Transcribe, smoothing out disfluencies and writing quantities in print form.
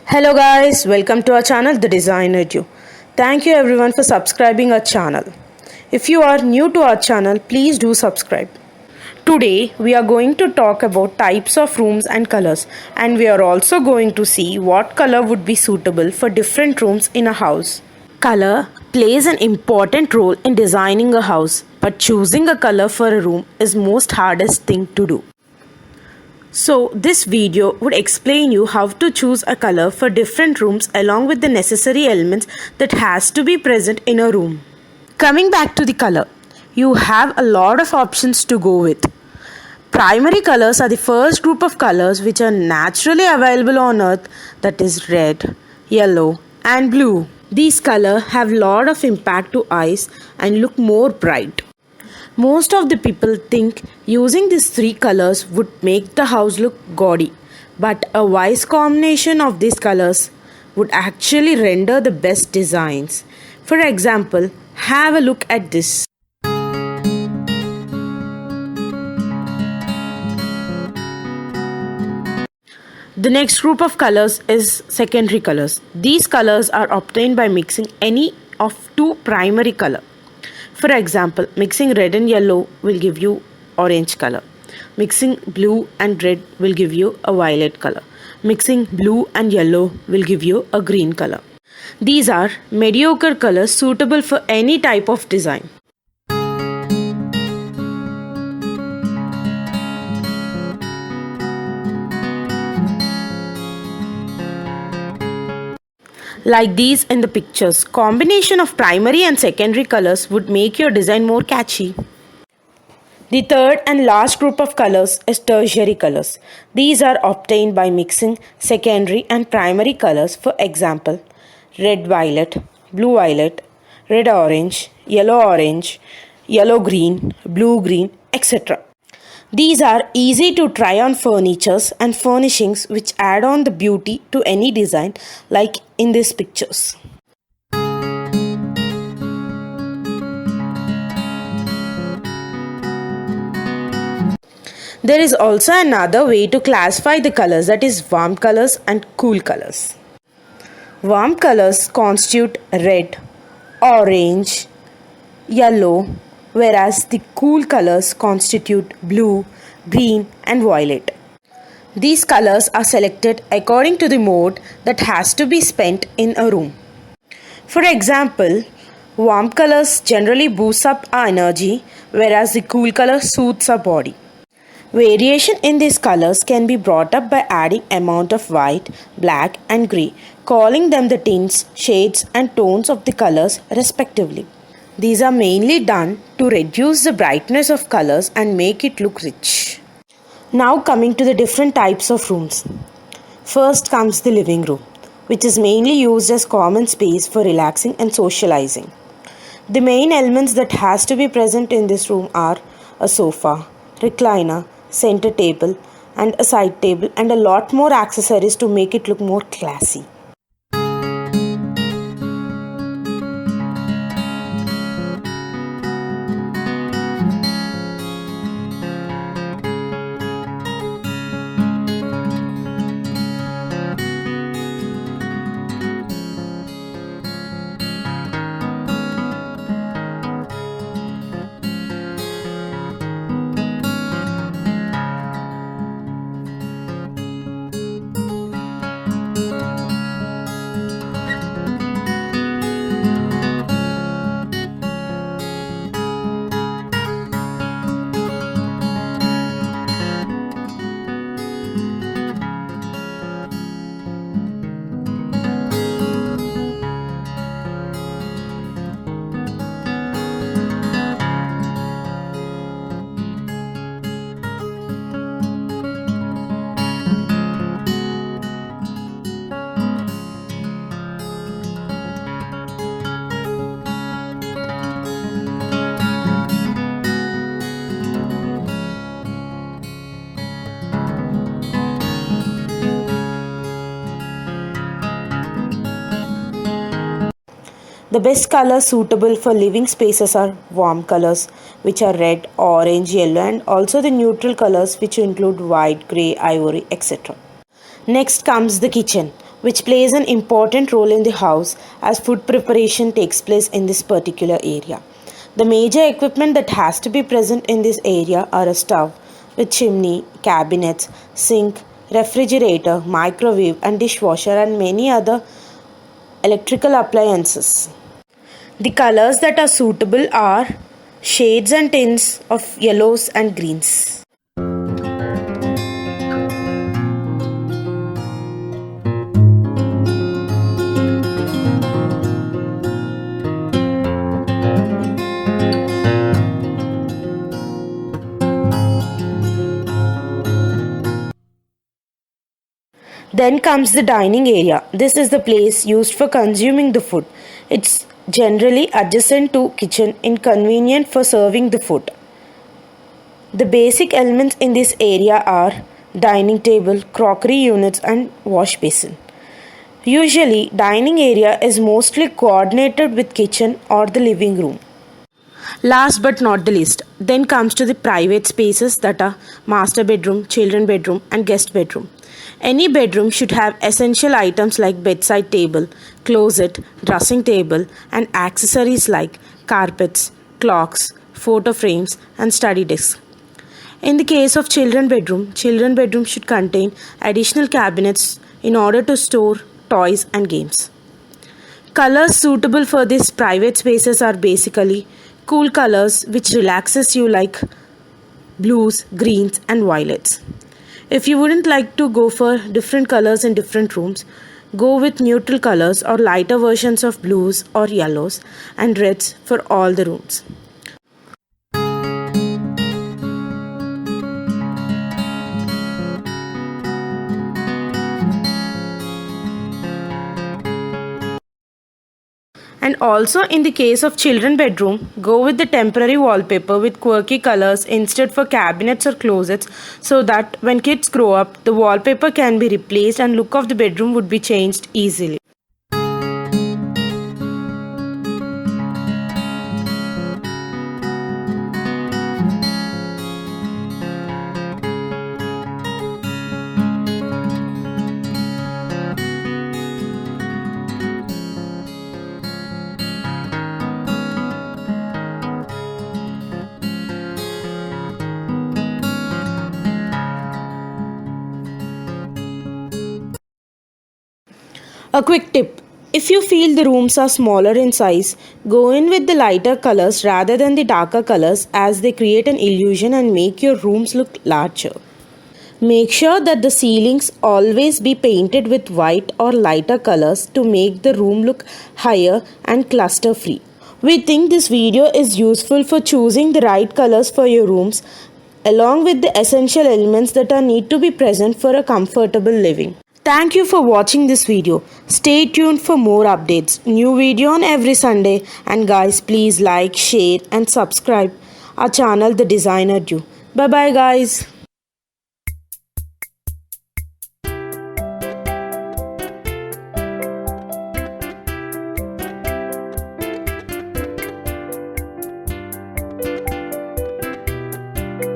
Hello guys, welcome to our channel The Designer You. Thank you everyone for subscribing our channel. If you are new to our channel, please do subscribe. Today we are going to talk about types of rooms and colors, and we are also going to see what color would be suitable for different rooms in a house. Color plays an important role in designing a house, but choosing a color for a room is most hardest thing to do. So this video would explain you how to choose a color for different rooms along with the necessary elements that has to be present in a room. Coming back to the color, you have a lot of options to go with. Primary colors are the first group of colors which are naturally available on earth, that is red, yellow and blue. These colors have lot of impact to eyes and look more bright. Most of the people think using these three colors would make the house look gaudy, but a wise combination of these colors would actually render the best designs. For example, have a look at this. The next group of colors is secondary colors. These colors are obtained by mixing any of two primary colors. For example, mixing red and yellow will give you orange color. Mixing blue and red will give you a violet color. Mixing blue and yellow will give you a green color. These are mediocre colors suitable for any type of design. Like these in the pictures, combination of primary and secondary colors would make your design more catchy. The third and last group of colors is tertiary colors. These are obtained by mixing secondary and primary colors, for example, red violet, blue violet, red orange, yellow green, blue green, etc. These are easy to try on furnitures and furnishings which add on the beauty to any design, like in these pictures. There is also another way to classify the colors, that is warm colors and cool colors. Warm colors constitute red, orange, yellow, whereas the cool colors constitute blue, green and violet. These colors are selected according to the mode that has to be spent in a room. For example, warm colors generally boost up our energy, whereas the cool color soothes our body. Variation in these colors can be brought up by adding amount of white, black and grey, calling them the tints, shades and tones of the colors respectively. These are mainly done to reduce the brightness of colors and make it look rich. Now coming to the different types of rooms. First comes the living room, which is mainly used as common space for relaxing and socializing. The main elements that has to be present in this room are a sofa, recliner, center table and a side table and a lot more accessories to make it look more classy. The best colors suitable for living spaces are warm colors, which are red, orange, yellow, and also the neutral colors, which include white, grey, ivory, etc. Next comes the kitchen, which plays an important role in the house as food preparation takes place in this particular area. The major equipment that has to be present in this area are a stove with chimney, cabinets, sink, refrigerator, microwave and dishwasher and many other electrical appliances. The colors that are suitable are shades and tints of yellows and greens. Then comes the dining area. This is the place used for consuming the food. It's generally adjacent to kitchen and convenient for serving the food. The basic elements in this area are dining table, crockery units and wash basin. Usually, dining area is mostly coordinated with kitchen or the living room. Last but not the least, then comes to the private spaces that are master bedroom, children bedroom and guest bedroom. Any bedroom should have essential items like bedside table, closet, dressing table and accessories like carpets, clocks, photo frames and study desks. In the case of children bedroom should contain additional cabinets in order to store toys and games. Colors suitable for these private spaces are basically cool colors which relaxes you like blues, greens and violets. If you wouldn't like to go for different colors in different rooms, go with neutral colors or lighter versions of blues or yellows and reds for all the rooms. And also in the case of children bedroom, go with the temporary wallpaper with quirky colors instead for cabinets or closets so that when kids grow up, the wallpaper can be replaced and look of the bedroom would be changed easily. A quick tip. If you feel the rooms are smaller in size, go in with the lighter colors rather than the darker colors as they create an illusion and make your rooms look larger. Make sure that the ceilings always be painted with white or lighter colors to make the room look higher and cluster free. We think this video is useful for choosing the right colors for your rooms along with the essential elements that are need to be present for a comfortable living. Thank you for watching this video. Stay tuned for more updates. New video on every Sunday. And guys, please like, share and subscribe our channel The Designer Du. Bye bye guys.